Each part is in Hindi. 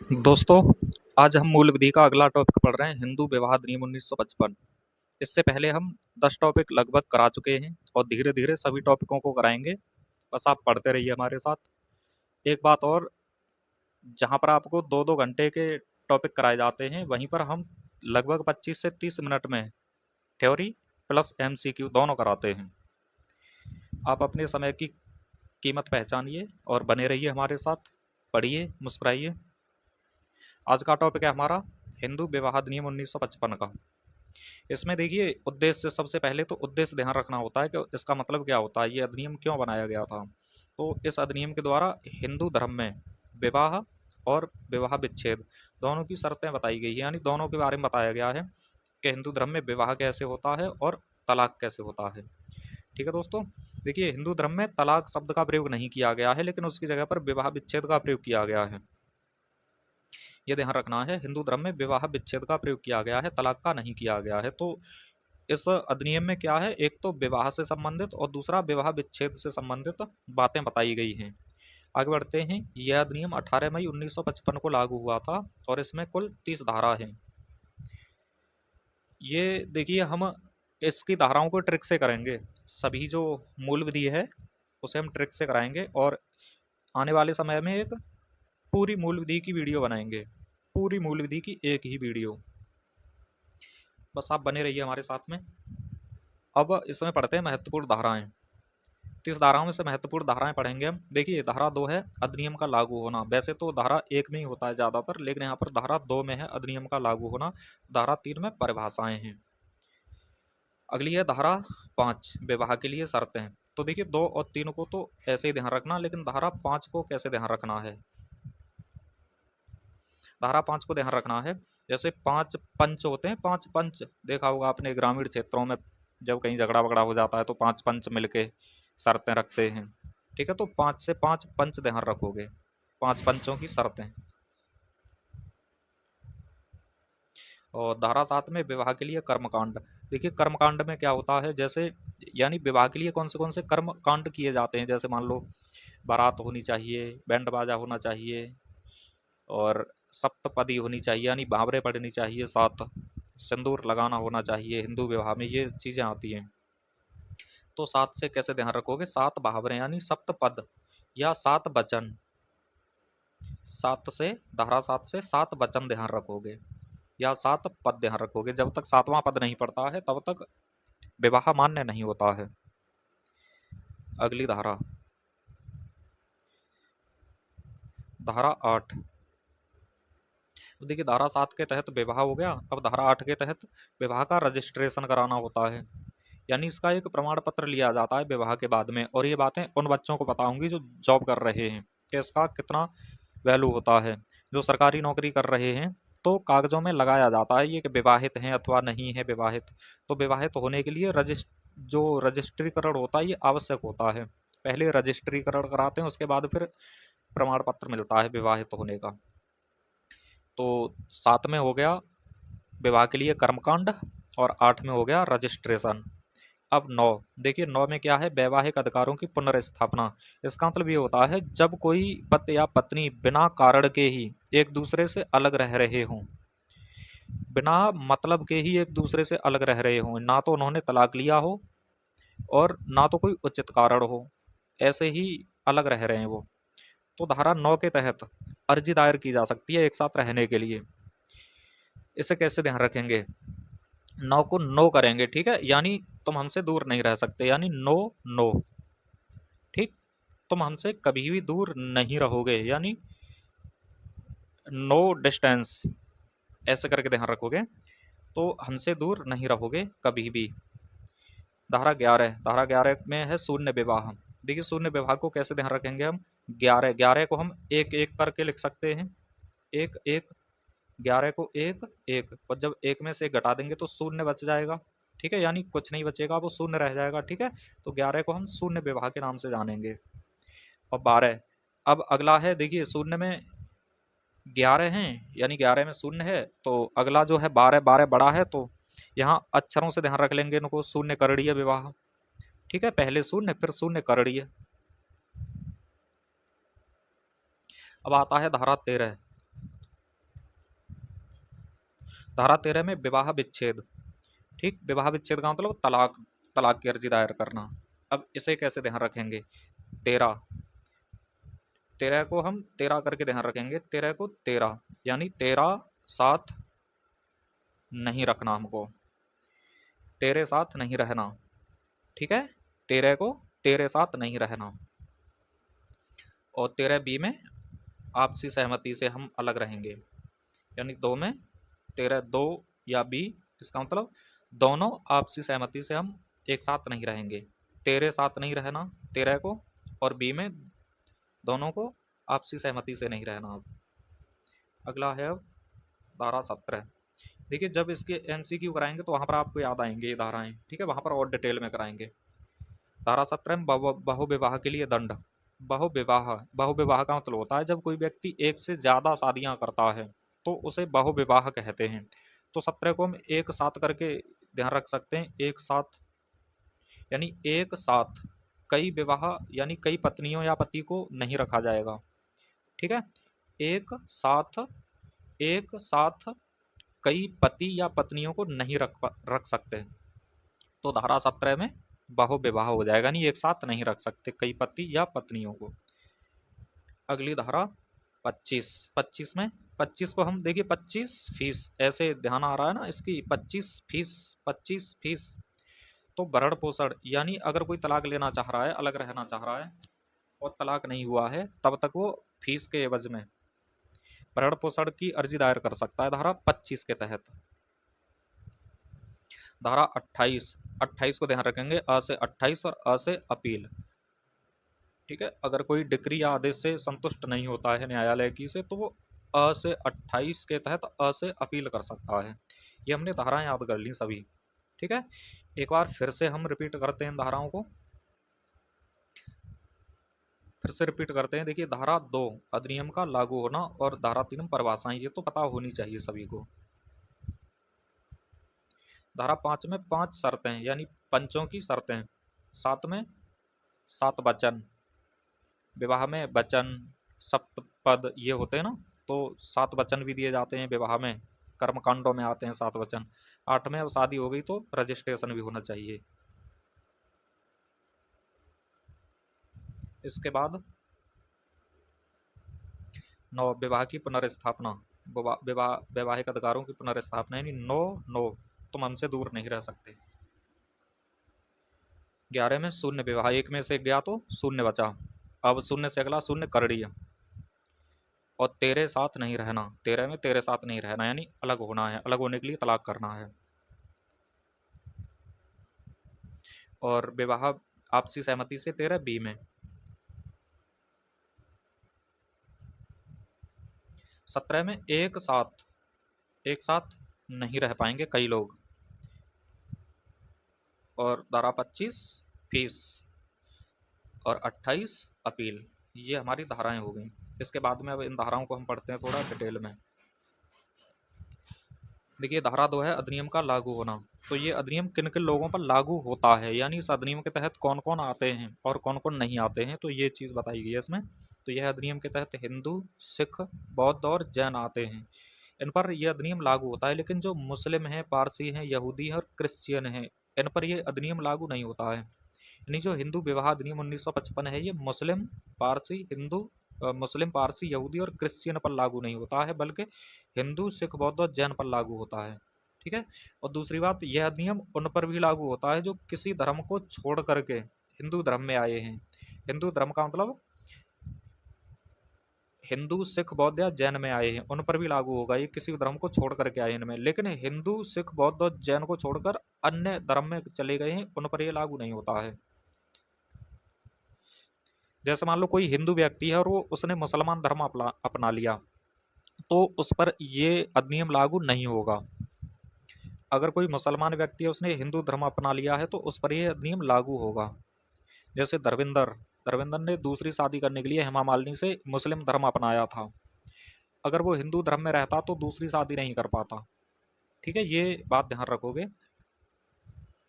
दोस्तों, आज हम मूल विधि का अगला टॉपिक पढ़ रहे हैं, हिंदू विवाह अधिनियम 1955। इससे पहले हम 10 टॉपिक लगभग करा चुके हैं और धीरे-धीरे सभी टॉपिकों को कराएँगे। बस आप पढ़ते रहिए हमारे साथ। एक बात और, जहाँ पर आपको 2-2 घंटे के टॉपिक कराए जाते हैं, वहीं पर हम लगभग 25 से 30 मिनट में थ्योरी प्लस एमसीक्यू दोनों कराते हैं। आप अपने समय की कीमत पहचानिए और बने रहिए हमारे साथ। पढ़िए, मुस्कुराइए। आज का टॉपिक है हमारा हिंदू विवाह अधिनियम 1955 का। इसमें देखिए, उद्देश्य सबसे पहले तो उद्देश्य ध्यान रखना होता है कि इसका मतलब क्या होता है, ये अधिनियम क्यों बनाया गया था। तो इस अधिनियम के द्वारा हिंदू धर्म में विवाह और विवाह विच्छेद दोनों की शर्तें बताई गई है, यानी दोनों के बारे में बताया गया है कि हिंदू धर्म में विवाह कैसे होता है और तलाक कैसे होता है। ठीक है दोस्तों, देखिए, हिंदू धर्म में तलाक शब्द का प्रयोग नहीं किया गया है, लेकिन उसकी जगह पर विवाह विच्छेद का प्रयोग किया गया है। ये ध्यान रखना है, हिंदू धर्म में विवाह विच्छेद का प्रयोग किया गया है, तलाक का नहीं किया गया है। तो इस अधिनियम में क्या है, एक तो विवाह से संबंधित और दूसरा विवाह विच्छेद से संबंधित बातें बताई गई हैं। आगे बढ़ते हैं। यह अधिनियम 18 मई 1955 को लागू हुआ था और इसमें कुल 30 धारा हैं। ये देखिए, हम इसकी धाराओं को ट्रिक से करेंगे। सभी जो मूल विधि है उसे हम ट्रिक से कराएंगे और आने वाले समय में एक पूरी मूल विधि की वीडियो बनाएंगे, पूरी मूल विधि की एक ही वीडियो। बस आप बने रहिए हमारे साथ में। अब इसमें पढ़ते हैं महत्वपूर्ण धाराएं। 30 धाराओं में से महत्वपूर्ण धाराएं पढ़ेंगे हम। देखिए, धारा 2 है अधिनियम का लागू होना। वैसे तो धारा 1 में ही होता है ज़्यादातर, लेकिन यहाँ पर धारा 2 में है अधिनियम का लागू होना। धारा 3 में परिभाषाएं हैं। अगली है धारा 5, विवाह के लिए शर्तें। तो देखिए, 2 और 3 को तो ऐसे ही ध्यान रखना, लेकिन धारा 5 को कैसे ध्यान रखना है। धारा 5 को ध्यान रखना है, जैसे 5 पंच होते हैं। 5 पंच देखा होगा आपने ग्रामीण क्षेत्रों में, जब कहीं झगड़ा वगड़ा हो जाता है तो 5 पंच मिलके शर्तें रखते हैं। ठीक है, तो 5 से 5 पंच ध्यान रखोगे, 5 पंचों की शर्तें। और धारा 7 में विवाह के लिए कर्मकांड। देखिए, कर्मकांड में क्या होता है, जैसे यानी विवाह के लिए कौन से कर्म कांड किए जाते हैं। जैसे मान लो, बारात होनी चाहिए, बैंड बाजा होना चाहिए और सप्तपदी होनी चाहिए, यानी बावरे पड़नी चाहिए, 7 सिंदूर लगाना होना चाहिए। हिंदू विवाह में ये चीज़ें आती हैं। तो 7 से कैसे ध्यान रखोगे, 7 बावरे यानी सप्तपद या 7 वचन। 7 से, धारा 7 से 7 वचन ध्यान रखोगे या 7 पद ध्यान रखोगे। जब तक 7वां पद नहीं पड़ता है तब तक विवाह मान्य नहीं होता है। अगली धारा, धारा 8। तो देखिए, धारा 7 के तहत विवाह हो गया। अब धारा 8 के तहत विवाह का रजिस्ट्रेशन कराना होता है, यानी इसका एक प्रमाण पत्र लिया जाता है विवाह के बाद में। और ये बातें उन बच्चों को पता होंगी जो जॉब कर रहे हैं कि इसका कितना वैल्यू होता है। जो सरकारी नौकरी कर रहे हैं तो कागजों में लगाया जाता है ये कि विवाहित हैं अथवा नहीं है विवाहित। तो विवाहित होने के लिए जो रजिस्ट्रीकरण होता है ये आवश्यक होता है। पहले रजिस्ट्रीकरण कराते हैं, उसके बाद फिर प्रमाण पत्र मिलता है विवाहित होने का। तो 7 में हो गया विवाह के लिए कर्मकांड और 8 में हो गया रजिस्ट्रेशन। अब 9, देखिए 9 में क्या है, वैवाहिक अधिकारों की पुनर्स्थापना। इसका मतलब ये होता है जब कोई पति या पत्नी बिना कारण के ही एक दूसरे से अलग रह रहे हों, बिना मतलब के ही एक दूसरे से अलग रह रहे हों, ना तो उन्होंने तलाक लिया हो और ना तो कोई उचित कारण हो, ऐसे ही अलग रह रहे हैं वो, तो धारा 9 के तहत अर्जी दायर की जा सकती है एक साथ रहने के लिए। इसे कैसे ध्यान रखेंगे, नो को नो करेंगे, ठीक है, यानी तुम हमसे दूर नहीं रह सकते, यानी नो नो। ठीक, तुम हमसे कभी भी दूर नहीं रहोगे, यानी नो डिस्टेंस, ऐसे करके ध्यान रखोगे तो हमसे दूर नहीं रहोगे कभी भी। धारा 11, धारा 11 में है शून्य विवाह। देखिए, शून्य विवाह को कैसे ध्यान रखेंगे हम, 11 11 को हम एक एक करके लिख सकते हैं, एक एक, 11 को एक एक, और जब एक में से एक घटा देंगे तो शून्य बच जाएगा। ठीक है, यानी कुछ नहीं बचेगा, वो शून्य रह जाएगा। ठीक है, तो 11 को हम शून्य विवाह के नाम से जानेंगे। और 12, अब अगला है, देखिए शून्य में 11 हैं, यानी 11 में शून्य है, तो अगला जो है 12, 12 बड़ा है, तो यहाँ अक्षरों से ध्यान रख लेंगे इनको, शून्य करणीय विवाह। ठीक है, पहले शून्य फिर शून्य करणीय। अब आता है धारा 13, धारा 13 में विवाह विच्छेद, ठीक, विवाह विच्छेद का मतलब तलाक, तलाक की अर्जी दायर करना। अब इसे कैसे ध्यान रखेंगे, 13, 13 को हम 13 करके ध्यान रखेंगे, 13 को 13 यानी 13 साथ नहीं रखना हमको, तेरे साथ नहीं रहना, ठीक है, 13 को तेरे साथ नहीं रहना। और 13 बी में आपसी सहमति से हम अलग रहेंगे, यानी 2 में 13 2 या बी, इसका मतलब दोनों आपसी सहमति से हम एक साथ नहीं रहेंगे, तेरे साथ नहीं रहना 13 को, और बी में दोनों को आपसी सहमति से नहीं रहना। अब अगला है अब धारा 17। देखिए जब इसके एमसीक्यू कराएंगे तो वहाँ पर आपको याद आएंगे ये धाराएं, ठीक है, वहाँ पर और डिटेल में कराएंगे। धारा 17 में बहुविवाह के लिए दंड। बहुविवाह, बहुविवाह का मतलब होता है जब कोई व्यक्ति एक से ज़्यादा शादियाँ करता है तो उसे बहुविवाह कहते हैं। तो 17 को हम एक साथ करके ध्यान रख सकते हैं, एक साथ यानी एक साथ कई विवाह यानी कई पत्नियों या पति को नहीं रखा जाएगा, ठीक है, एक साथ, एक साथ कई पति या पत्नियों को नहीं रख सकते। तो धारा 17 में बहुविवाह हो जाएगा, नहीं एक साथ नहीं रख सकते कई पति या पत्नियों को। अगली धारा 25। 25 में 25 को हम देखिए 25 फीस, ऐसे ध्यान आ रहा है ना इसकी, 25 फीस, 25 फीस। तो भरण पोषण यानी अगर कोई तलाक लेना चाह रहा है, अलग रहना चाह रहा है और तलाक नहीं हुआ है तब तक वो फीस के एवज में भरण पोषण की अर्जी दायर कर सकता है धारा 25 के तहत। धारा 28। 28 को ध्यान रखेंगे, अ से 28 और अ से अपील, ठीक है, अगर कोई डिक्री या आदेश से संतुष्ट नहीं होता है न्यायालय की से तो वो अ से 28 के तहत अ से अपील कर सकता है। ये हमने धाराएं याद कर ली सभी, ठीक है, एक बार फिर से हम रिपीट करते हैं धाराओं को, फिर से रिपीट करते हैं। देखिए धारा 2 अधिनियम का लागू होना और धारा 3 परिभाषाएं, ये तो पता होनी चाहिए सभी को। धारा 5 में 5 शर्तें यानी पंचों की शर्तें, 7 में 7 वचन, विवाह में वचन सप्तपद ये होते हैं ना, तो 7 वचन भी दिए जाते हैं विवाह में, कर्मकांडों में आते हैं 7 वचन। 8 में अब शादी हो गई तो रजिस्ट्रेशन भी होना चाहिए। इसके बाद 9 विवाह की पुनर्स्थापना, वैवाहिक अधिकारों की पुनर्स्थापना यानी 9 9 तुम हमसे दूर नहीं रह सकते। 11 में शून्य विवाह, एक में से गया तो शून्य बचा, अब शून्य से अगला शून्य करणीय। और तेरे साथ नहीं रहना, 13 में तेरे साथ नहीं रहना यानी अलग होना है, अलग होने के लिए तलाक करना है। और विवाह आपसी सहमति से 13 बी में। 17 में एक साथ नहीं रह पाएंगे कई लोग। और धारा 25 फीस और 28 अपील, ये हमारी धाराएं हो गई। इसके बाद में अब इन धाराओं को हम पढ़ते हैं थोड़ा डिटेल में। देखिए धारा 2 है अधिनियम का लागू होना। तो ये अधिनियम किन किन लोगों पर लागू होता है, यानी इस अधिनियम के तहत कौन कौन आते हैं और कौन कौन नहीं आते हैं, तो ये चीज़ बताई गई है इसमें। तो यह अधिनियम के तहत हिंदू, सिख, बौद्ध और जैन आते हैं, इन पर यह अधिनियम लागू होता है। लेकिन जो मुस्लिम हैं, पारसी हैं, यहूदी हैं और क्रिश्चियन हैं, इन पर यह अधिनियम लागू नहीं होता है। यानी जो हिंदू विवाह अधिनियम 1955 है, ये मुस्लिम, पारसी, मुस्लिम, पारसी, यहूदी और क्रिश्चियन पर लागू नहीं होता है, बल्कि हिंदू, सिख, बौद्ध और जैन पर लागू होता है, ठीक है। और दूसरी बात, यह अधिनियम उन पर भी लागू होता है जो किसी धर्म को छोड़ करके हिंदू धर्म में आए हैं। हिंदू धर्म का मतलब हिंदू, सिख, बौद्ध या जैन में आए हैं, उन पर भी लागू होगा, ये किसी धर्म को छोड़ करके आए इनमें। लेकिन हिंदू, सिख, बौद्ध और जैन को छोड़कर अन्य धर्म में चले गए हैं, उन पर यह लागू नहीं होता है। जैसे मान लो कोई हिंदू व्यक्ति है और वो उसने मुसलमान धर्म अपना लिया, तो उस पर ये अधिनियम लागू नहीं होगा। अगर कोई मुसलमान व्यक्ति है उसने हिंदू धर्म अपना लिया है तो उस पर यह अधिनियम लागू होगा। जैसे धर्मेंद्र ने दूसरी शादी करने के लिए हेमा मालिनी से मुस्लिम धर्म अपनाया था, अगर वो हिंदू धर्म में रहता तो दूसरी शादी नहीं कर पाता, ठीक है, ये बात ध्यान रखोगे।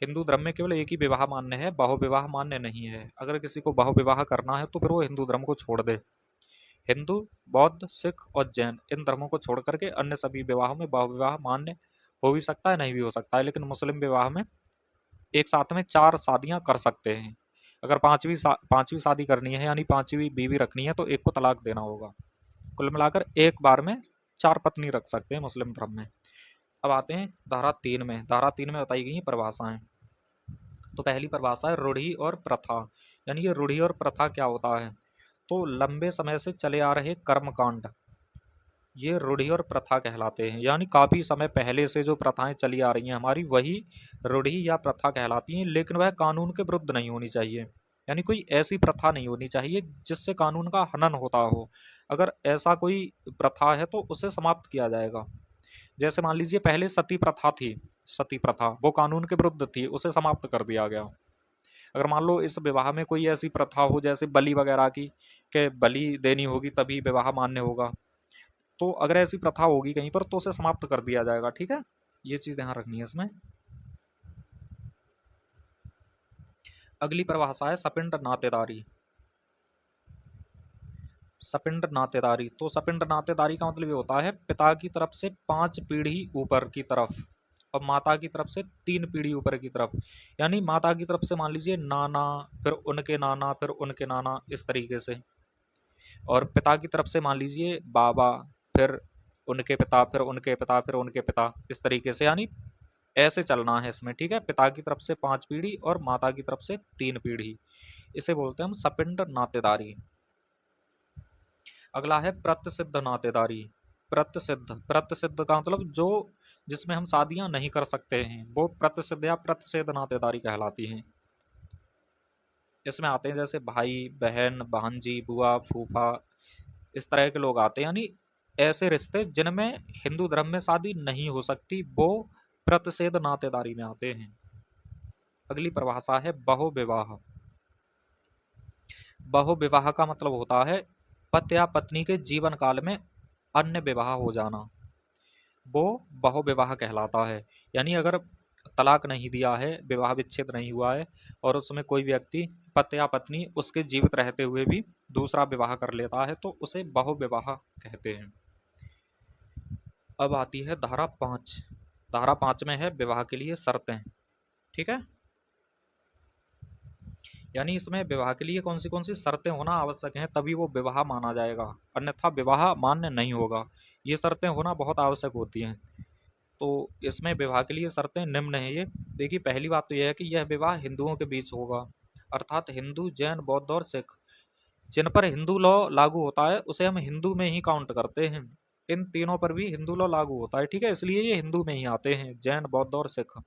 हिंदू धर्म में केवल एक ही विवाह मान्य है, बहुविवाह मान्य नहीं है। अगर किसी को बहुविवाह करना है तो फिर वो हिंदू धर्म को छोड़ दे। हिंदू, बौद्ध, सिख और जैन इन धर्मों को छोड़ करके अन्य सभी विवाहों में बहुविवाह मान्य हो भी सकता है, नहीं भी हो सकता है, लेकिन मुस्लिम विवाह में एक साथ में 4 शादियाँ कर सकते हैं। अगर पाँचवीं शादी करनी है यानी पाँचवीं बीवी रखनी है तो एक को तलाक देना होगा। कुल मिलाकर एक बार में 4 पत्नी रख सकते हैं मुस्लिम धर्म में। अब आते हैं धारा 3 में। धारा 3 में बताई गई हैं परिभाषाएँ। तो पहली परिभाषा है रूढ़ि और प्रथा, यानी ये रूढ़ि और प्रथा क्या होता है? तो लंबे समय से चले आ रहे कर्मकांड, ये रूढ़ि और प्रथा कहलाते हैं। यानी काफ़ी समय पहले से जो प्रथाएं चली आ रही हैं हमारी, वही रूढ़ि या प्रथा कहलाती हैं, लेकिन वह कानून के विरुद्ध नहीं होनी चाहिए। यानी कोई ऐसी प्रथा नहीं होनी चाहिए जिससे कानून का हनन होता हो। अगर ऐसा कोई प्रथा है तो उसे समाप्त किया जाएगा। जैसे मान लीजिए पहले सती प्रथा थी, सती प्रथा वो कानून के विरुद्ध थी, उसे समाप्त कर दिया गया। अगर मान लो इस विवाह में कोई ऐसी प्रथा हो जैसे बलि वगैरह की, कि बलि देनी होगी तभी विवाह मान्य होगा, तो अगर ऐसी प्रथा होगी कहीं पर तो उसे समाप्त कर दिया जाएगा। ठीक है, ये चीज ध्यान रखनी है इसमें। अगली परिभाषा है सपिंड नातेदारी। सपिंड नातेदारी, तो सपिंड नातेदारी का मतलब ये होता है पिता की तरफ से 5 पीढ़ी ऊपर की तरफ और माता की तरफ से 3 पीढ़ी ऊपर की तरफ। यानी माता की तरफ से मान लीजिए नाना, फिर उनके नाना, फिर उनके नाना, इस तरीके से। और पिता की तरफ से मान लीजिए बाबा, फिर उनके पिता, फिर उनके पिता, फिर उनके पिता, इस तरीके से। यानी ऐसे चलना है इसमें। ठीक है, पिता की तरफ से 5 पीढ़ी और माता की तरफ से 3 पीढ़ी, इसे बोलते हैं हम सपिंड नातेदारी। अगला है प्रत्यसिद्ध नातेदारी। प्रत्यसिद्ध का मतलब जो जिसमें हम शादियां नहीं कर सकते हैं वो प्रत्यसिद्ध या प्रतिषेध नातेदारी कहलाती हैं। इसमें आते हैं जैसे भाई बहन, भांजी, बुआ, फूफा, इस तरह के लोग आते हैं। यानी ऐसे रिश्ते जिनमें हिंदू धर्म में शादी नहीं हो सकती वो प्रतिषेध नातेदारी में आते हैं। अगली परिभाषा है बहुविवाह। बहुविवाह का मतलब होता है पति या पत्नी के जीवन काल में अन्य विवाह हो जाना, वो बहुविवाह कहलाता है। यानी अगर तलाक नहीं दिया है, विवाह विच्छेद नहीं हुआ है और उसमें कोई व्यक्ति पति या पत्नी उसके जीवित रहते हुए भी दूसरा विवाह कर लेता है तो उसे बहुविवाह कहते हैं। अब आती है धारा 5। धारा 5 में है विवाह के लिए शर्तें। ठीक है, यानी इसमें विवाह के लिए कौन सी शर्तें होना आवश्यक हैं तभी वो विवाह माना जाएगा, अन्यथा विवाह मान्य नहीं होगा। ये शर्तें होना बहुत आवश्यक होती हैं। तो इसमें विवाह के लिए शर्तें निम्न है ये। देखिए पहली बात तो यह है कि यह विवाह हिंदुओं के बीच होगा, अर्थात हिंदू, जैन, बौद्ध और सिख, जिन पर हिंदू लॉ लागू होता है उसे हम हिंदू में ही काउंट करते हैं। इन तीनों पर भी हिंदू लॉ लागू होता है। ठीक है, इसलिए ये हिंदू में ही आते हैं, जैन, बौद्ध और सिख।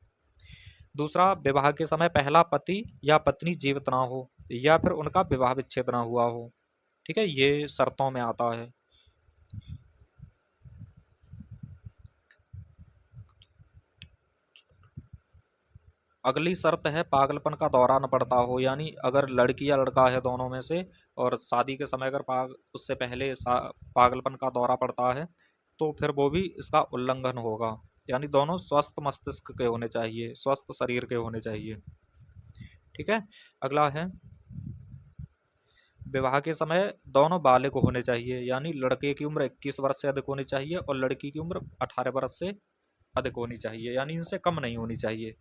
दूसरा, विवाह के समय पहला पति या पत्नी जीवित ना हो या फिर उनका विवाह विच्छेद ना हुआ हो। ठीक है, ये शर्तों में आता है। अगली शर्त है पागलपन का दौरा न पड़ता हो। यानी अगर लड़की या लड़का है दोनों में से और शादी के समय अगर उससे पहले पागलपन का दौरा पड़ता है तो फिर वो भी इसका उल्लंघन होगा। यानी दोनों स्वस्थ मस्तिष्क के होने चाहिए, स्वस्थ शरीर के होने चाहिए। ठीक है, अगला है विवाह के समय दोनों बालिग होने चाहिए। यानी लड़के की उम्र 21 वर्ष से अधिक होनी चाहिए और लड़की की उम्र 18 वर्ष से अधिक होनी चाहिए, यानी इनसे कम नहीं होनी चाहिए।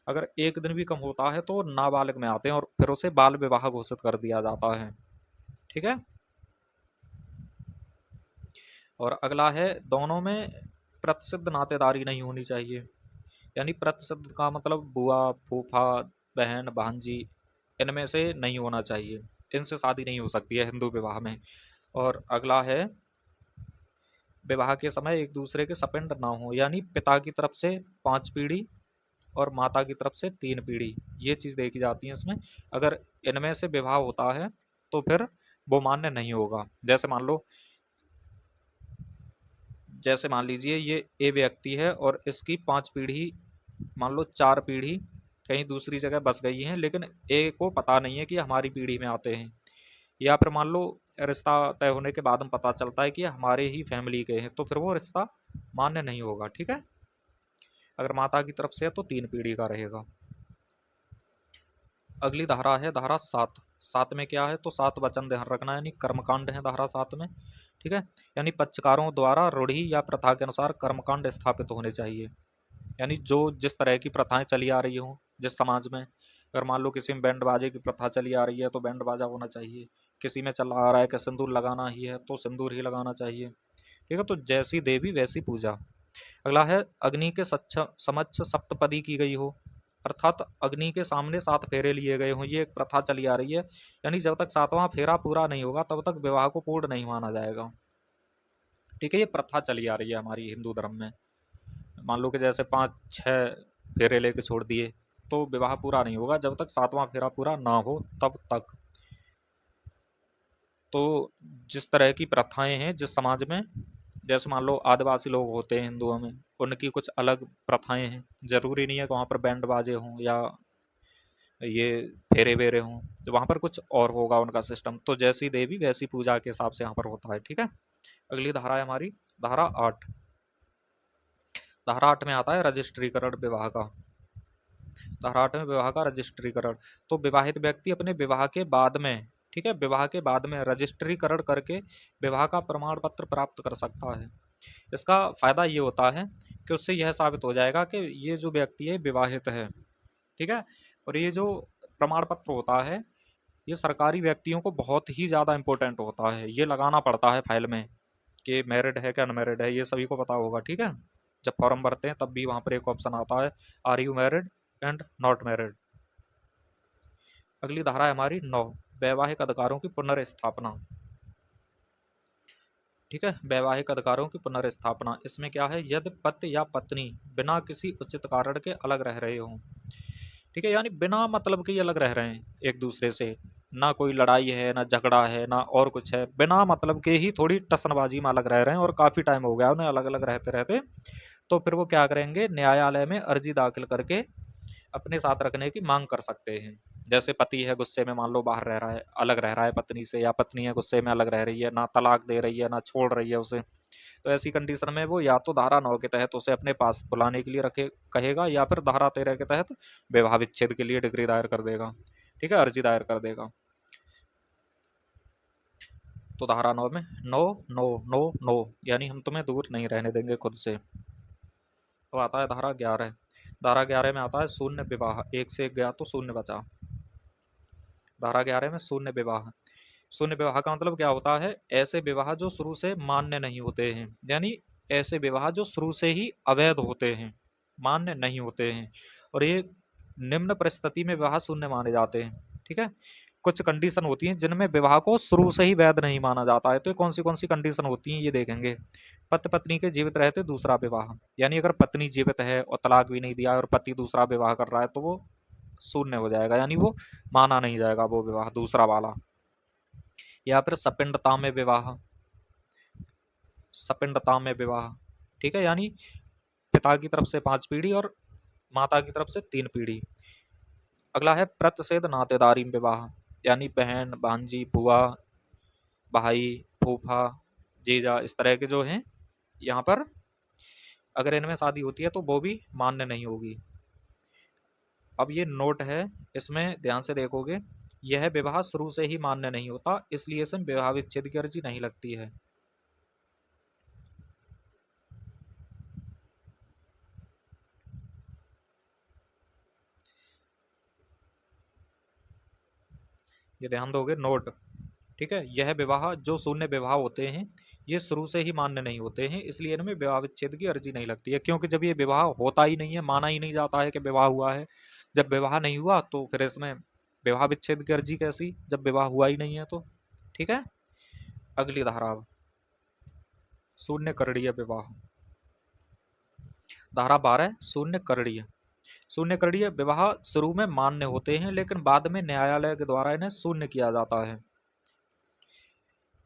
अगर एक दिन भी कम होता है तो नाबालिग में आते हैं और फिर उसे बाल विवाह घोषित कर दिया जाता है। ठीक है, और अगला है दोनों में प्रतिसिद्ध नातेदारी नहीं होनी चाहिए। यानी प्रतिसिद्ध का मतलब बुआ, फूफा, बहन, भांजी, इनमें से नहीं होना चाहिए, इनसे शादी नहीं हो सकती है हिंदू विवाह में। और अगला है विवाह के समय एक दूसरे के सपिंड ना हो। यानी पिता की तरफ से 5 पीढ़ी और माता की तरफ से 3 पीढ़ी, ये चीज़ देखी जाती है इसमें। अगर इनमें से विवाह होता है तो फिर वो मान्य नहीं होगा। जैसे मान लीजिए ये ए व्यक्ति है और इसकी 5 पीढ़ी, मान लो 4 पीढ़ी कहीं दूसरी जगह बस गई हैं, लेकिन ए को पता नहीं है कि हमारी पीढ़ी में आते हैं। या फिर मान लो रिश्ता तय होने के बाद में पता चलता है कि हमारे ही फैमिली के हैं, तो फिर वो रिश्ता मान्य नहीं होगा। ठीक है, अगर माता की तरफ से है तो 3 पीढ़ी का रहेगा। अगली धारा है धारा 7। 7 में क्या है तो 7 वचन ध्यान रखना, यानी कर्मकांड है धारा 7 में। ठीक है, यानी पक्षकारों द्वारा रूढ़ि या प्रथा के अनुसार कर्मकांड स्थापित होने चाहिए। यानी जो जिस तरह की प्रथाएं चली आ रही हों जिस समाज में, अगर मान लो किसी में बैंड बाजे की प्रथा चली आ रही है तो बैंड बाजा होना चाहिए, किसी में चला आ रहा है कि सिंदूर लगाना ही है तो सिंदूर ही लगाना चाहिए। ठीक है, तो जैसी देवी वैसी पूजा। अगला है अग्नि के समक्ष सप्तपदी की गई हो, अर्थात अग्नि के सामने 7 फेरे लिए गए हों, ये एक प्रथा चली आ रही है। यानी जब तक 7वां फेरा पूरा नहीं होगा तब तक विवाह को पूर्ण नहीं माना जाएगा। ठीक है, ये प्रथा चली आ रही है हमारी हिंदू धर्म में। मान लो कि जैसे 5-6 फेरे लेके छोड़ दिए तो विवाह पूरा नहीं होगा जब तक 7वां फेरा पूरा ना हो तब तक। तो जिस तरह की प्रथाएं हैं जिस समाज में, जैसे मान लो आदिवासी लोग होते हैं हिंदुओं में, उनकी कुछ अलग प्रथाएं हैं। जरूरी नहीं है कि वहाँ पर बैंड बाजे हों या ये फेरे वेरे हों, तो वहाँ पर कुछ और होगा उनका सिस्टम। तो जैसी देवी वैसी पूजा के हिसाब से यहाँ पर होता है। ठीक है, अगली धारा है हमारी धारा 8। धारा 8 में आता है रजिस्ट्रीकरण विवाह का। धारा 8 में विवाह का रजिस्ट्रीकरण। तो विवाहित व्यक्ति अपने विवाह के बाद में, ठीक है, विवाह के बाद में रजिस्ट्रीकरण करके विवाह का प्रमाण पत्र प्राप्त कर सकता है। इसका फायदा ये होता है कि उससे यह साबित हो जाएगा कि ये जो व्यक्ति है विवाहित है। ठीक है, और ये जो प्रमाण पत्र होता है ये सरकारी व्यक्तियों को बहुत ही ज़्यादा इंपॉर्टेंट होता है, ये लगाना पड़ता है फाइल में कि मैरिड है कि अनमैरिड है, ये सभी को पता होगा। ठीक है, जब फॉर्म भरते हैं तब भी वहाँ पर एक ऑप्शन आता है, are you married and not married. अगली धारा है हमारी 9, वैवाहिक अधिकारों की पुनर्स्थापना। ठीक है, वैवाहिक अधिकारों की पुनर्स्थापना। इसमें क्या है, यदि पति या पत्नी बिना किसी उचित कारण के अलग रह रहे हों, ठीक है, यानी बिना मतलब के ही अलग रह रहे हैं एक दूसरे से, ना कोई लड़ाई है ना झगड़ा है ना और कुछ है, बिना मतलब के ही थोड़ी टसनबाजी में अलग रह रहे हैं और काफ़ी टाइम हो गया उन्हें अलग अलग रहते रहते, तो फिर वो क्या करेंगे, न्यायालय में अर्जी दाखिल करके अपने साथ रखने की मांग कर सकते हैं। जैसे पति है गुस्से में मान लो बाहर रह रहा है, अलग रह रहा है पत्नी से, या पत्नी है गुस्से में अलग रह रही है, ना तलाक दे रही है ना छोड़ रही है उसे, तो ऐसी कंडीशन में वो या तो धारा 9 के तहत उसे अपने पास बुलाने के लिए रखे कहेगा, या फिर धारा 13 के तहत विवाह विच्छेद के लिए डिग्री दायर कर देगा। ठीक है, अर्जी दायर कर देगा। तो धारा 9 में नो नो नो नो, यानी हम तुम्हें दूर नहीं रहने देंगे खुद से। तो आता है धारा 11। धारा 11 में आता है शून्य विवाह, एक से एक गया तो शून्य बचा। धारा 11 में शून्य विवाह। शून्य विवाह का मतलब क्या होता है, ऐसे विवाह जो शुरू से मान्य नहीं होते हैं, यानी ऐसे विवाह जो शुरू से ही अवैध होते हैं, मान्य नहीं होते हैं, और ये निम्न परिस्थिति में विवाह शून्य माने जाते हैं। ठीक है, कुछ कंडीशन होती हैं जिनमें विवाह को शुरू से ही वैध नहीं माना जाता है, तो कौन सी कंडीशन होती हैं ये देखेंगे। पति पत्नी के जीवित रहते दूसरा विवाह, यानी अगर पत्नी जीवित है और तलाक भी नहीं दिया और पति दूसरा विवाह कर रहा है तो वो शून्य हो जाएगा, यानी वो माना नहीं जाएगा वो विवाह दूसरा वाला। या फिर सपिंडता में विवाह, सपिंडता में विवाह, ठीक है, यानी पिता की तरफ से 5 पीढ़ी और माता की तरफ से 3 पीढ़ी। अगला है प्रतिषेध नातेदारी में विवाह, यानी बहन भांजी बुआ भाई फूफा जीजा, इस तरह के जो हैं यहाँ पर अगर इनमें शादी होती है तो वो भी मान्य नहीं होगी। अब ये नोट है, इसमें ध्यान से देखोगे, यह विवाह शुरू से ही मान्य नहीं होता, इसलिए इसमें विवाह विच्छेद की अर्जी नहीं लगती है। ये ध्यान दोगे नोट। ठीक है, यह विवाह जो शून्य विवाह होते हैं ये शुरू से ही मान्य नहीं होते हैं, इसलिए इनमें विवाह विच्छेद की अर्जी नहीं लगती है, क्योंकि जब ये विवाह होता ही नहीं है, माना ही नहीं जाता है कि विवाह हुआ है, जब विवाह नहीं हुआ तो फिर इसमें विवाह विच्छेद की अर्जी कैसी, जब विवाह हुआ ही नहीं है तो। ठीक है, अगली धारा शून्य करणीय विवाह। धारा 12 शून्य करणीय। शून्य करणीय विवाह शुरू में मान्य होते हैं लेकिन बाद में न्यायालय के द्वारा इन्हें शून्य किया जाता है।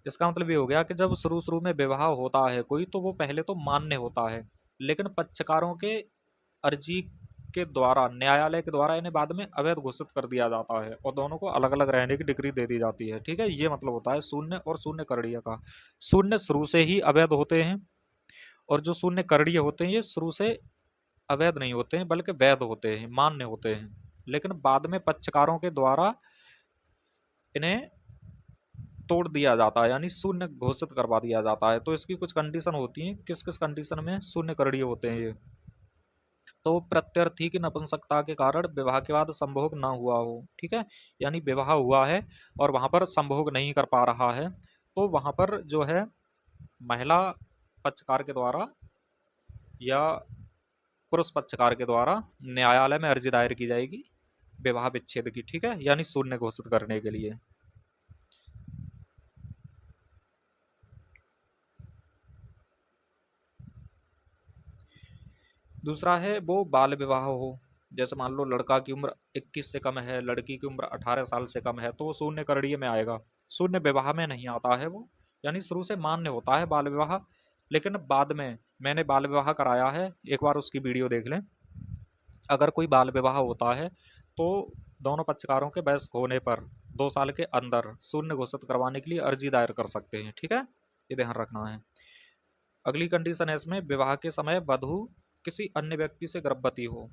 इसका मतलब ये हो गया कि जब शुरू शुरू में विवाह होता है कोई तो वो पहले तो मान्य होता है, लेकिन पक्षकारों के अर्जी के द्वारा न्यायालय के द्वारा इन्हें बाद में अवैध घोषित कर दिया जाता है और दोनों को अलग अलग रहने की डिग्री दे दी जाती है। ठीक है, ये मतलब होता है शून्य और शून्य करणीय का। शून्य शुरू से ही अवैध होते हैं और जो शून्य करणीय होते हैं ये शुरू से अवैध नहीं होते हैं बल्कि वैध होते हैं, मान्य होते हैं, लेकिन बाद में पक्षकारों के द्वारा इन्हें तोड़ दिया जाता है, यानी शून्य घोषित करवा दिया जाता है। तो इसकी कुछ कंडीशन होती हैं, किस किस कंडीशन में शून्य करणीय होते हैं ये। तो प्रत्यर्थी की नपुंसकता के कारण विवाह के बाद संभोग ना हुआ हो, ठीक है, यानी विवाह हुआ है और वहां पर संभोग नहीं कर पा रहा है, तो वहां पर जो है महिला पक्षकार के द्वारा या पुरुष पक्षकार के द्वारा न्यायालय में अर्जी दायर की जाएगी विवाह विच्छेद की, ठीक है, यानी शून्य घोषित करने के लिए। दूसरा है वो बाल विवाह हो, जैसे मान लो लड़का की उम्र 21 से कम है, लड़की की उम्र 18 साल से कम है, तो वो शून्य करणीय में आएगा, शून्य विवाह में नहीं आता है वो, यानी शुरू से मान्य होता है बाल विवाह, लेकिन बाद में मैंने बाल विवाह कराया है, एक बार उसकी वीडियो देख लें। अगर कोई बाल विवाह होता है तो दोनों पक्षकारों के वयस्क होने पर 2 साल के अंदर शून्य घोषित करवाने के लिए अर्जी दायर कर सकते हैं, ठीक है, ये ध्यान रखना है। अगली कंडीशन है इसमें, विवाह के समय वधू किसी अन्य व्यक्ति से गर्भवती हो,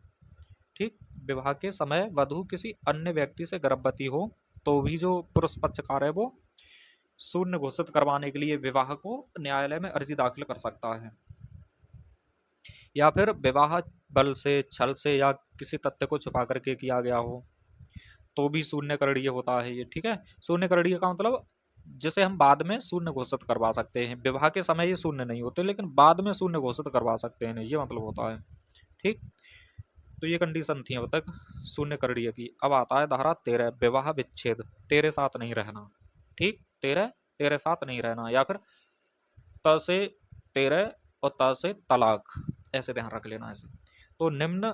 ठीक, विवाह के समय वधू किसी अन्य व्यक्ति से गर्भवती हो तो भी जो पुरुष पक्षकार है वो शून्य घोषित करवाने के लिए विवाह को न्यायालय में अर्जी दाखिल कर सकता है। या फिर विवाह बल से, छल से या किसी तथ्य को छुपा करके किया गया हो तो भी शून्य करणीय होता है ये, ठीक है। शून्य करणीय का मतलब जिसे हम बाद में शून्य घोषित करवा सकते हैं, विवाह के समय ये शून्य नहीं होते लेकिन बाद में शून्य घोषित करवा सकते हैं, ये मतलब होता है, ठीक। तो ये कंडीशन थी अब तक शून्य करणीय की। अब आता है धारा 13, विवाह विच्छेद, तेरे साथ नहीं रहना, ठीक, तेरे साथ नहीं रहना, या फिर त से तेरह और त से तलाक, ऐसे ध्यान रख लेना ऐसे। तो निम्न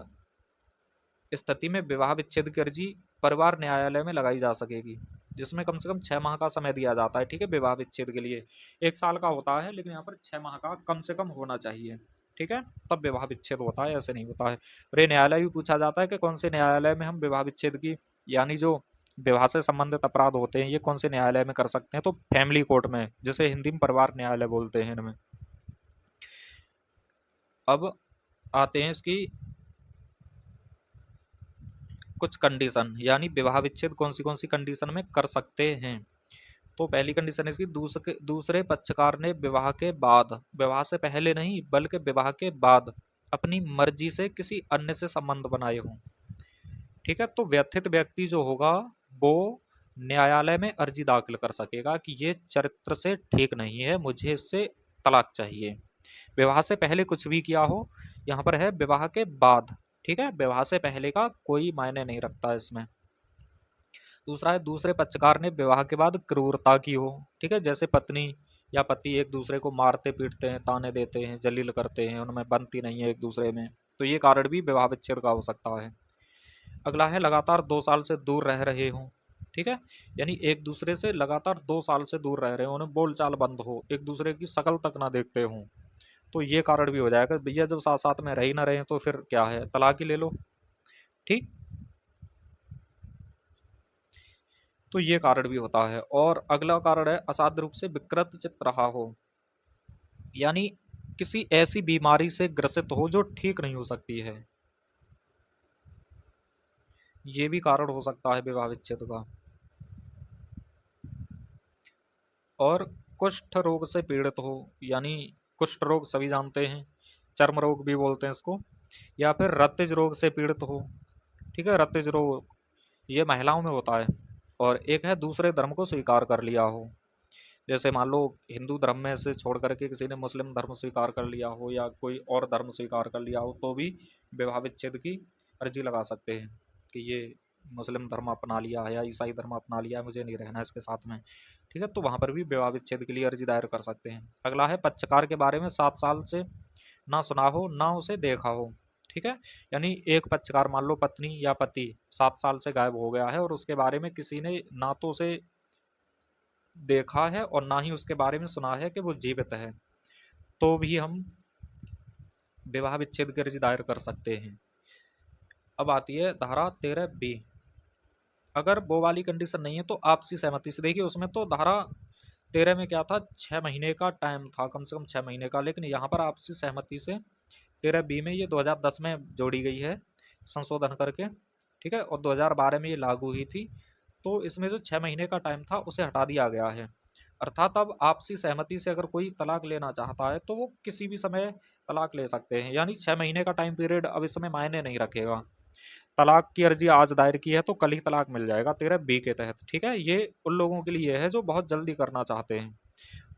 स्थिति में विवाह विच्छेद की अर्जी परिवार न्यायालय में लगाई जा सकेगी, जिसमें कम से कम 6 माह का समय दिया जाता है, ठीक है, विवाह विच्छेद के लिए 1 साल का होता है लेकिन यहाँ पर 6 माह का कम से कम होना चाहिए, ठीक है, तब विवाह विच्छेद होता है, ऐसे नहीं होता है। और ये न्यायालय भी पूछा जाता है कि कौन से न्यायालय में हम विवाह विच्छेद की, यानी जो विवाह से संबंधित अपराध होते हैं ये कौन से न्यायालय में कर सकते हैं, तो फैमिली कोर्ट में, जिसे हिंदी में परिवार न्यायालय बोलते हैं इनमें। अब आते हैं इसकी कुछ कंडीशन, यानी विवाह विच्छेद कौन सी कंडीशन में कर सकते हैं। तो पहली कंडीशन इसकी, दूसरे पक्षकार ने विवाह के बाद, विवाह से पहले नहीं बल्कि विवाह के बाद अपनी मर्जी से किसी अन्य से संबंध बनाए हों, ठीक है। तो व्यथित व्यक्ति जो होगा वो न्यायालय में अर्जी दाखिल कर सकेगा कि ये चरित्र से ठीक नहीं है, मुझे इससे तलाक चाहिए। विवाह से पहले कुछ भी किया हो, यहाँ पर है विवाह के बाद, ठीक है, विवाह से पहले का कोई मायने नहीं रखता इसमें। दूसरा है, दूसरे पक्षकार ने विवाह के बाद क्रूरता की हो, ठीक है, जैसे पत्नी या पति एक दूसरे को मारते पीटते हैं, ताने देते हैं, जलील करते हैं, उनमें बनती नहीं है एक दूसरे में, तो ये कारण भी विवाह विच्छेद का हो सकता है। अगला है, लगातार 2 साल से दूर रह रहे हों, ठीक है, यानी एक दूसरे से लगातार 2 साल से दूर रह रहे हो, उन्हें बोलचाल बंद हो, एक दूसरे की शकल तक ना देखते हों, तो ये कारण भी हो जाएगा। भैया जब साथ साथ में रह ही ना रहे तो फिर क्या है, तलाक ही ले लो, ठीक। तो ये कारण भी होता है। और अगला कारण है, असाध्य रूप से विकृत चित्त रहा हो, यानी किसी ऐसी बीमारी से ग्रसित हो जो ठीक नहीं हो सकती है, ये भी कारण हो सकता है विवाह विच्छेद का। और कुष्ठ रोग से पीड़ित हो, यानी कुष्ठ रोग सभी जानते हैं, चर्म रोग भी बोलते हैं इसको, या फिर रक्तज रोग से पीड़ित हो, ठीक है, रक्तज रोग ये महिलाओं में होता है। और एक है, दूसरे धर्म को स्वीकार कर लिया हो, जैसे मान लो हिंदू धर्म में से छोड़ करके किसी ने मुस्लिम धर्म स्वीकार कर लिया हो या कोई और धर्म स्वीकार कर लिया हो, तो भी विवाह विच्छेद की अर्जी लगा सकते हैं कि ये मुस्लिम धर्म अपना लिया है या ईसाई धर्म अपना लिया है, मुझे नहीं रहना इसके साथ में, ठीक है, तो वहां पर भी विवाह विच्छेद के लिए अर्जी दायर कर सकते हैं। अगला है, पक्षकार के बारे में 7 साल से ना सुना हो ना उसे देखा हो, ठीक है, यानी एक पक्षकार, मान लो पत्नी या पति 7 साल से गायब हो गया है और उसके बारे में किसी ने ना तो उसे देखा है और ना ही उसके बारे में सुना है कि वो जीवित है, तो भी हम विवाह विच्छेद की अर्जी दायर कर सकते हैं। अब आती है धारा 13B, अगर वो वाली कंडीशन नहीं है तो आपसी सहमति से, देखिए उसमें तो धारा 13 में क्या था, 6 महीने का टाइम था, कम से कम 6 महीने का, लेकिन यहाँ पर आपसी सहमति से 13B में ये 2010 में जोड़ी गई है संशोधन करके, ठीक है, और 2012 में ये लागू हुई थी, तो इसमें जो 6 महीने का टाइम था उसे हटा दिया गया है। अर्थात अब आपसी सहमति से अगर कोई तलाक लेना चाहता है तो वो किसी भी समय तलाक ले सकते हैं, यानी 6 महीने का टाइम पीरियड अब इसमें मायने नहीं रखेगा। तलाक की अर्जी आज दायर की है तो कल ही तलाक मिल जाएगा 13B के तहत। ठीक है, ये उन लोगों के लिए है जो बहुत जल्दी करना चाहते हैं,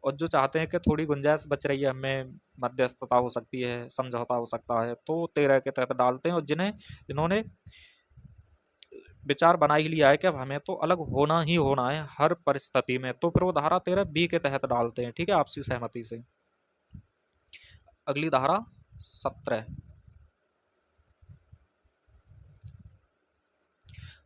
और जो चाहते हैं कि थोड़ी गुंजाइश बच रही है, हमें मध्यस्थता हो सकती है, समझौता हो सकता है, तो 13 के तहत डालते हैं। और जिन्होंने विचार बना ही लिया है कि अब हमें तो अलग होना ही होना है हर परिस्थिति में, तो फिर वो धारा 13B के तहत डालते हैं। ठीक है, आपसी सहमति से। अगली धारा 17।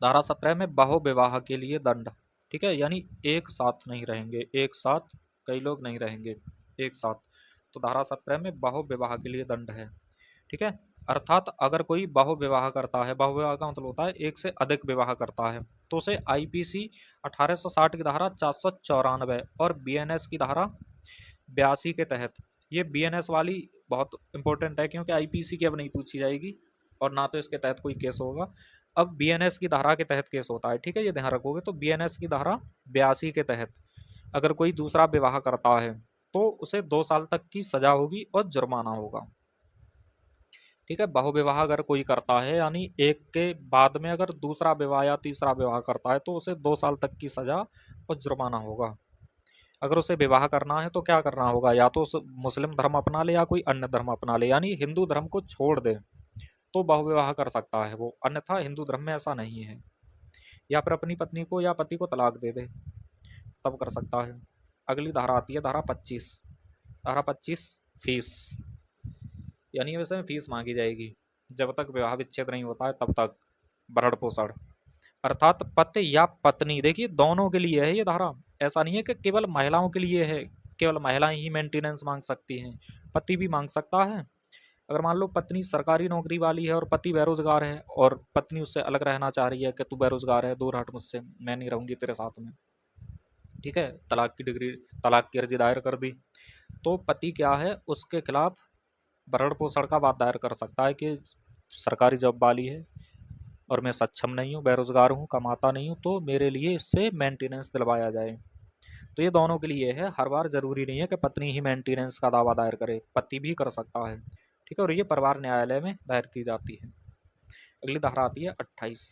धारा 17 में बहुविवाह के लिए दंड। ठीक है, यानी एक साथ नहीं रहेंगे, एक साथ कई लोग नहीं रहेंगे, एक साथ। तो धारा 17 में बहुविवाह के लिए दंड है। ठीक है, अर्थात अगर कोई बहुविवाह करता है, बहुविवाह का मतलब होता है एक से अधिक विवाह करता है, तो उसे आईपीसी 1860 की धारा 494 और बीएनएस की धारा 82 के तहत, ये बीएनएस वाली बहुत इंपॉर्टेंट है क्योंकि आईपीसी की अब नहीं पूछी जाएगी और ना तो इसके तहत कोई केस होगा, अब बीएनएस की धारा के तहत केस होता है। ठीक है, ये ध्यान रखोगे। तो बीएनएस की धारा 82 के तहत अगर कोई दूसरा विवाह करता है तो उसे 2 साल तक की सजा होगी और जुर्माना होगा। ठीक है, बहुविवाह अगर कोई करता है, यानी एक के बाद में अगर दूसरा विवाह या तीसरा विवाह करता है तो उसे 2 साल तक की सजा और जुर्माना होगा। अगर उसे विवाह करना है तो क्या करना होगा, या तो उस मुस्लिम धर्म अपना ले या कोई अन्य धर्म अपना ले, यानी हिंदू धर्म को छोड़ दे तो बहुविवाह कर सकता है वो, अन्यथा हिंदू धर्म में ऐसा नहीं है। या फिर अपनी पत्नी को या पति को तलाक दे दे तब कर सकता है। अगली धारा आती है धारा 25। धारा 25 फीस, यानी वैसे में फीस मांगी जाएगी जब तक विवाह विच्छेद नहीं होता है तब तक, भरण पोषण। अर्थात पति या पत्नी, देखिए दोनों के लिए है ये धारा, ऐसा नहीं है कि केवल महिलाओं के लिए है, केवल महिलाएं ही मेंटेनेंस मांग सकती हैं, पति भी मांग सकता है। अगर मान लो पत्नी सरकारी नौकरी वाली है और पति बेरोजगार है, और पत्नी उससे अलग रहना चाह रही है कि तू बेरोजगार है, दूर हट मुझसे, मैं नहीं रहूंगी तेरे साथ में। ठीक है, तलाक की अर्जी दायर कर दी, तो पति क्या है उसके खिलाफ भरण पोषण का वाद दायर कर सकता है कि सरकारी जॉब वाली है और मैं सक्षम नहीं हूँ, बेरोजगार हूँ, कमाता नहीं हूँ, तो मेरे लिए इससे मेंटेनेंस दिलवाया जाए। तो ये दोनों के लिए है, हर बार जरूरी नहीं है कि पत्नी ही मेंटेनेंस का दावा दायर करे, पति भी कर सकता है। ठीक है, और ये परिवार न्यायालय में दायर की जाती है। अगली धारा आती है 28।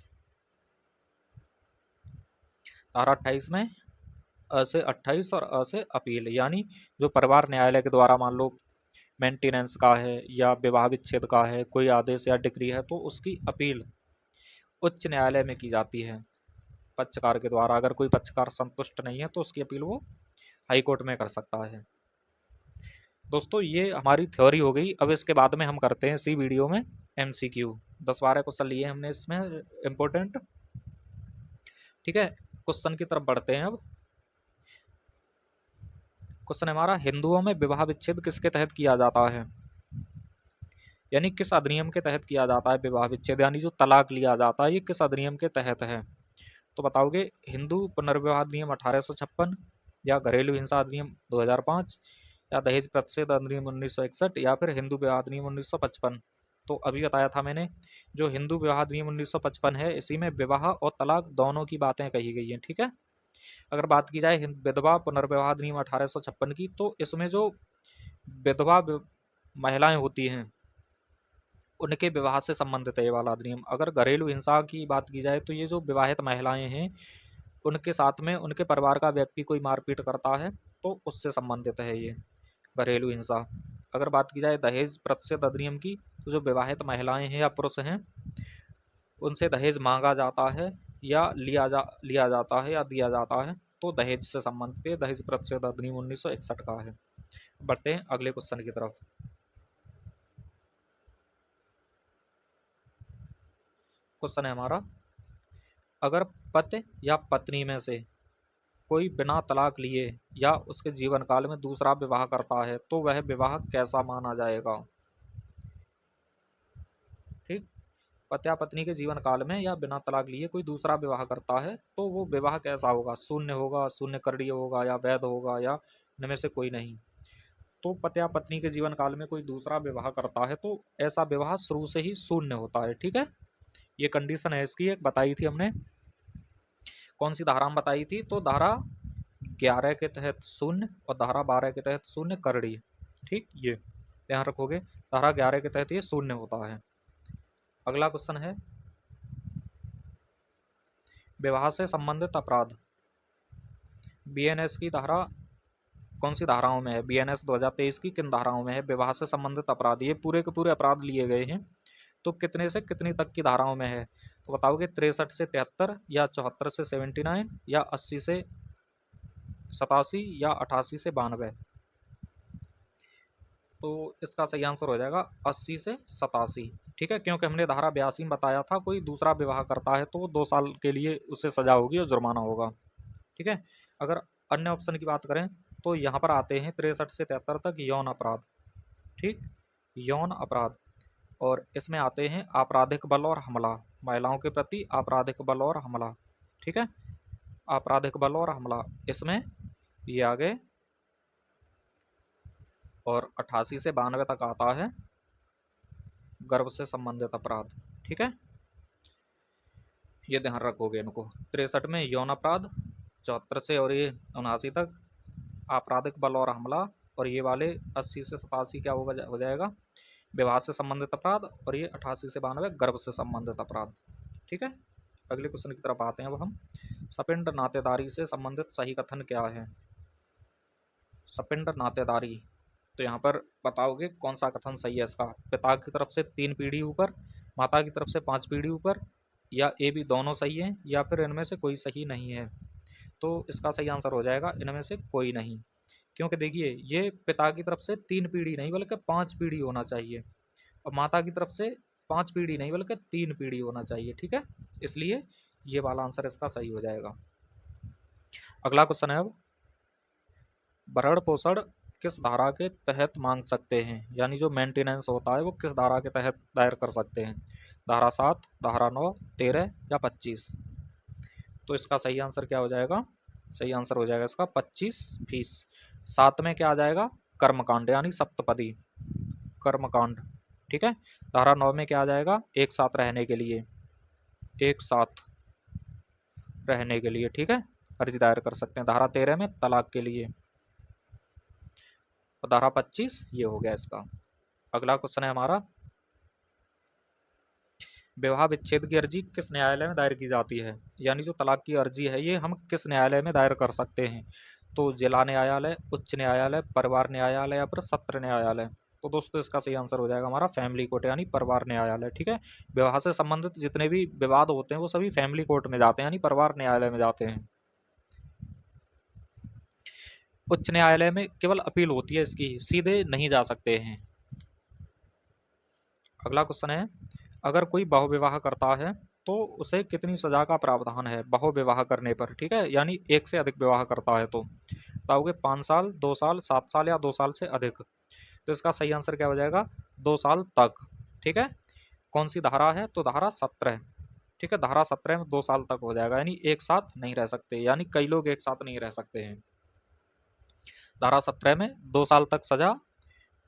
धारा 28 में अ से 28 और अ से अपील, यानी जो परिवार न्यायालय के द्वारा मान लो मेंटेनेंस का है या विवाह विच्छेद का है कोई आदेश या डिक्री है, तो उसकी अपील उच्च न्यायालय में की जाती है पक्षकार के द्वारा। अगर कोई पक्षकार संतुष्ट नहीं है तो उसकी अपील वो हाई कोर्ट में कर सकता है। दोस्तों ये हमारी थ्योरी हो गई, अब इसके बाद में हम करते हैं इसी वीडियो में एमसीक्यू। 10-12 क्वेश्चन लिए हमने इसमें इम्पोर्टेंट। ठीक है, क्वेश्चन की तरफ बढ़ते हैं अब। क्वेश्चन हमारा, हिंदुओं में विवाह विच्छेद किसके तहत किया जाता है, यानी किस अधिनियम के तहत किया जाता है विवाह विच्छेद, यानी जो तलाक लिया जाता है ये किस अधिनियम के तहत है। तो बताओगे हिंदू पुनर्विवाह अधिनियम 1856, या घरेलू हिंसा अधिनियम 2005, या दहेज प्रतिषेध अधिनियम 1961, या फिर हिंदू विवाह अधिनियम 1955। तो अभी बताया था मैंने, जो हिंदू विवाह अधिनियम 1955 है इसी में विवाह और तलाक दोनों की बातें कही गई हैं। ठीक है, अगर बात की जाए विधवा पुनर्विवाह अधिनियम 1856 की, तो इसमें जो विधवा महिलाएं होती हैं उनके विवाह से संबंधित है ये वाला अधिनियम। अगर घरेलू हिंसा की बात की जाए तो ये जो विवाहित महिलाएं हैं उनके साथ में उनके परिवार का व्यक्ति कोई मारपीट करता है तो उससे संबंधित है ये घरेलू हिंसा। अगर बात की जाए दहेज प्रतिषेध अधिनियम की, तो जो विवाहित महिलाएं हैं या पुरुष हैं उनसे दहेज मांगा जाता है या लिया जाता है या दिया जाता है, तो दहेज से संबंधित है, दहेज प्रतिषेध अधिनियम 1961 का है। बढ़ते हैं अगले क्वेश्चन की तरफ। क्वेश्चन है हमारा, अगर पति या पत्नी में से कोई बिना तलाक लिए या उसके जीवन काल में दूसरा विवाह करता है तो वह विवाह कैसा माना जाएगा। ठीक, पति या पत्नी के जीवन काल में या बिना तलाक लिए कोई दूसरा विवाह करता है तो वो विवाह कैसा होगा, शून्य होगा, शून्य करणीय होगा, या वैध होगा, या इनमें से कोई नहीं। तो पति या पत्नी के जीवन काल में कोई दूसरा विवाह करता है तो ऐसा विवाह शुरू से ही शून्य होता है। ठीक है, ये कंडीशन है इसकी, एक बताई थी हमने, कौन सी धारा में बताई थी, तो धारा 11 के तहत 0 और धारा 12 के तहत 0 करड़ी। ठीक, ये ध्यान रखोगे, धारा 11 के तहत ये 0 होता है। अगला क्वेश्चन है विवाह से संबंधित अपराध। बीएनएस की धारा कौन सी धाराओं में है? बीएनएस 2023 की किन धाराओं में है विवाह से संबंधित अपराध? ये पूरे के पूरे अपराध लिए गए हैं, तो कितने से कितनी तक की धाराओं में है? तो बताओगे 63 से 73 या 74 से 79 या 80 से 87 या 88 से 92। तो इसका सही आंसर हो जाएगा 80 से 87। ठीक है, क्योंकि हमने धारा 82 में बताया था कोई दूसरा विवाह करता है तो 2 साल के लिए उसे सजा होगी और जुर्माना होगा। ठीक है, अगर अन्य ऑप्शन की बात करें तो यहाँ पर आते हैं 63 से 73 तक यौन अपराध। ठीक, यौन अपराध, और इसमें आते हैं आपराधिक बल और हमला, महिलाओं के प्रति आपराधिक बल और हमला। ठीक है, आपराधिक बल और हमला, इसमें ये आ गए, और 88 से 92 तक आता है गर्भ से संबंधित अपराध। ठीक है, ये ध्यान रखोगे इनको। 63 में यौन अपराध, 74 से और ये 79 तक आपराधिक बल और हमला, और ये वाले 80 से 87 क्या हो जाएगा विवाह से संबंधित अपराध, और ये 88 से 92 गर्भ से संबंधित अपराध। ठीक है, अगले क्वेश्चन की तरफ आते हैं अब हम। सपिंड नातेदारी से संबंधित सही कथन क्या है? सपिंड नातेदारी, तो यहाँ पर बताओगे कौन सा कथन सही है इसका? पिता की तरफ से 3 पीढ़ी ऊपर, माता की तरफ से 5 पीढ़ी ऊपर, या ए बी दोनों सही है, या फिर इनमें से कोई सही नहीं है? तो इसका सही आंसर हो जाएगा इनमें से कोई नहीं, क्योंकि देखिए ये पिता की तरफ से 3 पीढ़ी नहीं बल्कि 5 पीढ़ी होना चाहिए, और माता की तरफ से 5 पीढ़ी नहीं बल्कि 3 पीढ़ी होना चाहिए। ठीक है, इसलिए ये वाला आंसर इसका सही हो जाएगा। अगला क्वेश्चन है अब, भरण पोषण किस धारा के तहत मांग सकते हैं? यानी जो मेंटेनेंस होता है वो किस धारा के तहत दायर कर सकते हैं? धारा 7, धारा 9, 13 या 25? तो इसका सही आंसर क्या हो जाएगा? सही आंसर हो जाएगा इसका 25 7 में क्या आ जाएगा? कर्मकांड, यानी सप्तपदी कर्मकांड। ठीक है, धारा 9 में क्या आ जाएगा? एक साथ रहने के लिए, एक साथ रहने के लिए। ठीक है, अर्जी दायर कर सकते हैं। धारा 13 में तलाक के लिए, और धारा 25 ये हो गया इसका। अगला क्वेश्चन है हमारा, विवाह विच्छेद की अर्जी किस न्यायालय में दायर की जाती है? यानी जो तलाक की अर्जी है ये हम किस न्यायालय में दायर कर सकते हैं? तो जिला न्यायालय, उच्च न्यायालय, परिवार न्यायालय या फिर सत्र न्यायालय? तो दोस्तों इसका सही आंसर हो जाएगा हमारा फैमिली कोर्ट, यानी परिवार न्यायालय। ठीक है, विवाह से संबंधित जितने भी विवाद होते हैं वो सभी फैमिली कोर्ट में जाते हैं, यानी परिवार न्यायालय में जाते हैं। उच्च न्यायालय में केवल अपील होती है इसकी, सीधे नहीं जा सकते हैं। अगला क्वेश्चन है, अगर कोई बहुविवाह करता है तो उसे कितनी सजा का प्रावधान है बहुविवाह करने पर? ठीक है, यानी एक से अधिक विवाह करता है तो बताओगे 5 साल, 2 साल, 7 साल या 2 साल से अधिक? तो इसका सही आंसर क्या हो जाएगा? 2 साल तक। ठीक है, कौन सी धारा है? तो धारा 17। ठीक है, धारा 17 में 2 साल तक हो जाएगा, यानी एक साथ नहीं रह सकते, यानी कई लोग एक साथ नहीं रह सकते हैं। धारा 17 में 2 साल तक सजा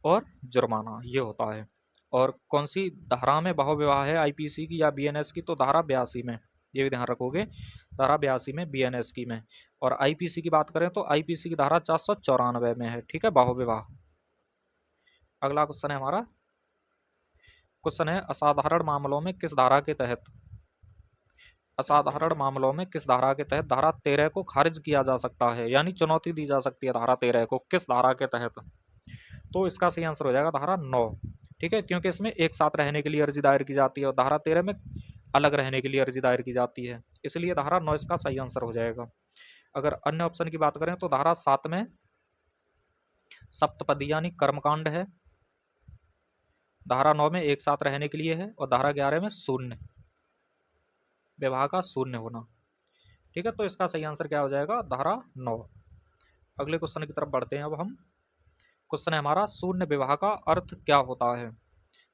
और जुर्माना ये होता है। और कौन सी धारा में बहुविवाह है आईपीसी की या बीएनएस की? तो धारा 82 में, ये भी ध्यान रखोगे, धारा 82 में बीएनएस की में। और आईपीसी की बात करें तो आईपीसी की धारा 494 में है। ठीक है, बहुविवाह। अगला क्वेश्चन है हमारा, क्वेश्चन है असाधारण मामलों में किस धारा के तहत, असाधारण मामलों में किस धारा के तहत धारा 13 को खारिज किया जा सकता है? यानी चुनौती दी जा सकती है धारा 13 को, किस धारा के तहत? तो इसका सही आंसर हो जाएगा धारा 9। ठीक है, क्योंकि इसमें एक साथ रहने के लिए अर्जी दायर की जाती है और धारा 13 में अलग रहने के लिए अर्जी दायर की जाती है, इसलिए धारा 9 इसका सही आंसर हो जाएगा। अगर अन्य ऑप्शन की बात करें तो धारा 7 में सप्तपदी यानी कर्मकांड है, धारा 9 में एक साथ रहने के लिए है, और धारा 11 में शून्य विवाह का शून्य होना। ठीक है, तो इसका सही आंसर क्या हो जाएगा? धारा 9। अगले क्वेश्चन की तरफ बढ़ते हैं अब हम। क्वेश्चन है हमारा, शून्य विवाह का अर्थ क्या होता है?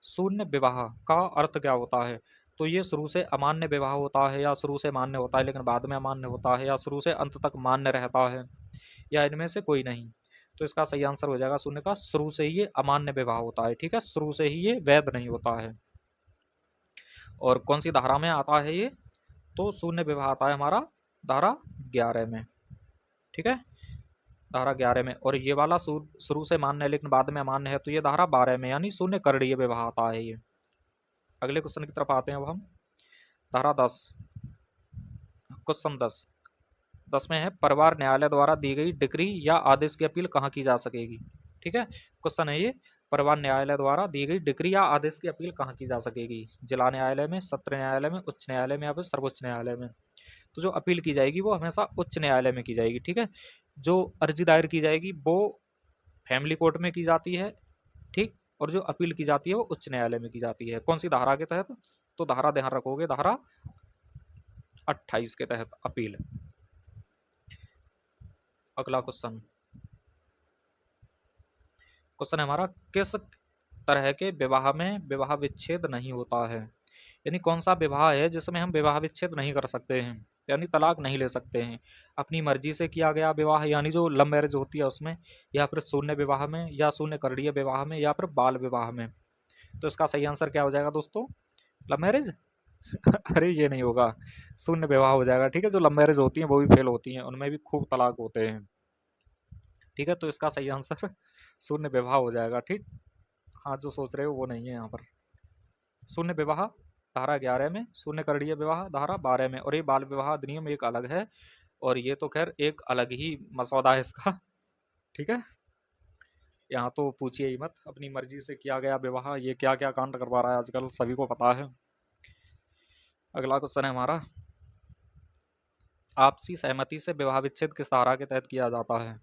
शून्य विवाह का अर्थ क्या होता है? तो ये शुरू से अमान्य विवाह होता है, या शुरू से मान्य होता है लेकिन बाद में अमान्य होता है, या शुरू से अंत तक मान्य रहता है, या इनमें से कोई नहीं? तो इसका सही आंसर हो जाएगा शून्य का, शुरू से ही ये अमान्य विवाह होता है। ठीक है, शुरू से ही ये वैध नहीं होता है। और कौन सी धारा में आता है ये? तो शून्य विवाह आता है हमारा धारा 11 में। ठीक है, धारा 11 में, और ये वाला शुरू से मान्य है लेकिन बाद में अमान्य है, तो ये धारा 12 में, यानी शून्य करणीय विवाह आता है ये। अगले क्वेश्चन की तरफ आते हैं अब हम। धारा 10, क्वेश्चन 10 में है, परिवार न्यायालय द्वारा दी गई डिक्री या आदेश की अपील कहाँ की जा सकेगी। ठीक है, क्वेश्चन है ये, परिवार न्यायालय द्वारा दी गई डिक्री या आदेश की अपील कहाँ की जा सकेगी। जिला न्यायालय में, सत्र न्यायालय में, उच्च न्यायालय में या फिर सर्वोच्च न्यायालय में। तो जो अपील की जाएगी वो हमेशा उच्च न्यायालय में की जाएगी। ठीक है, जो अर्जी दायर की जाएगी वो फैमिली कोर्ट में की जाती है। ठीक, और जो अपील की जाती है वो उच्च न्यायालय में की जाती है। कौन सी धारा के तहत, तो धारा ध्यान रखोगे, धारा 28 के तहत अपील। अगला क्वेश्चन है हमारा, किस तरह के विवाह में विवाह विच्छेद नहीं होता है। यानी कौन सा विवाह है जिसमें हम विवाह विच्छेद नहीं कर सकते हैं, यानी तलाक नहीं ले सकते हैं। अपनी मर्जी से किया गया विवाह, यानी जो लव मैरिज होती है उसमें, या फिर शून्य विवाह में, या शून्य करणीय विवाह में, या फिर बाल विवाह में। तो इसका सही आंसर क्या हो जाएगा दोस्तों, लव मैरिज। अरे ये नहीं होगा, शून्य विवाह हो जाएगा। ठीक है, जो लव मैरिज होती हैं वो भी फेल होती हैं, उनमें भी खूब तलाक होते हैं। ठीक है, तो इसका सही आंसर शून्य विवाह हो जाएगा। ठीक, हाँ जो सोच रहे हो वो नहीं है यहाँ पर। शून्य विवाह धारा 11 में, शून्य करणीय विवाह धारा 12 में, और ये बाल विवाह अधिनियम एक अलग है, और ये तो खैर एक अलग ही मसौदा है इसका। ठीक है, यहाँ तो पूछिए ही मत, अपनी मर्जी से किया गया विवाह ये क्या क्या कांड करवा रहा है आजकल, सभी को पता है। अगला क्वेश्चन है हमारा, आपसी सहमति से विवाह विच्छेद किस धारा के तहत किया जाता है।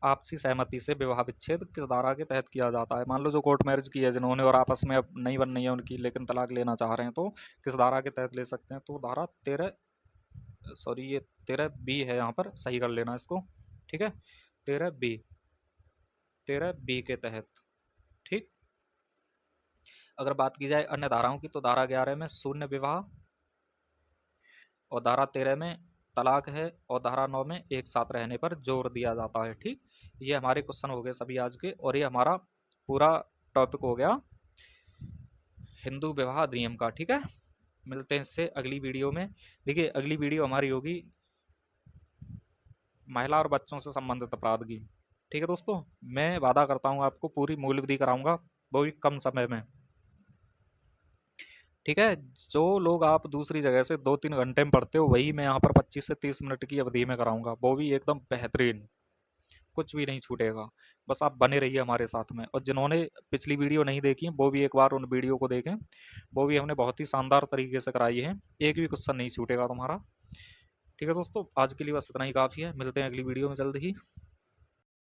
आपसी सहमति से विवाह विच्छेद किस धारा के तहत किया जाता है। मान लो जो कोर्ट मैरिज की है जिन्होंने, और आपस में अब नहीं बन रही है उनकी, लेकिन तलाक लेना चाह रहे हैं, तो किस धारा के तहत ले सकते हैं। तो धारा 13, सॉरी ये 13B है, यहाँ पर सही कर लेना इसको। ठीक है, 13B, 13B के तहत। ठीक, अगर बात की जाए अन्य धाराओं की, तो धारा 11 में शून्य विवाह, और धारा 13 में तलाक है, और धारा 9 में एक साथ रहने पर जोर दिया जाता है। ठीक, ये हमारे क्वेश्चन हो गए सभी आज के, और ये हमारा पूरा टॉपिक हो गया हिंदू विवाह अधिनियम का। ठीक है, मिलते हैं इससे अगली वीडियो में। देखिए अगली वीडियो हमारी होगी महिला और बच्चों से संबंधित अपराध की। ठीक है दोस्तों, मैं वादा करता हूँ आपको पूरी मूल विधि कराऊंगा, वो भी कम समय में। ठीक है, जो लोग आप दूसरी जगह से 2-3 घंटे में पढ़ते हो, वही मैं यहाँ पर 25 से 30 मिनट की अवधि में कराऊंगा, वो भी एकदम बेहतरीन, कुछ भी नहीं छूटेगा। बस आप बने रहिए हमारे साथ में, और जिन्होंने पिछली वीडियो नहीं देखी है वो भी एक बार उन वीडियो को देखें, वो भी हमने बहुत ही शानदार तरीके से कराई है, एक भी क्वेश्चन नहीं छूटेगा तुम्हारा। ठीक है दोस्तों, आज के लिए बस इतना ही काफ़ी है, मिलते हैं अगली वीडियो में जल्द ही।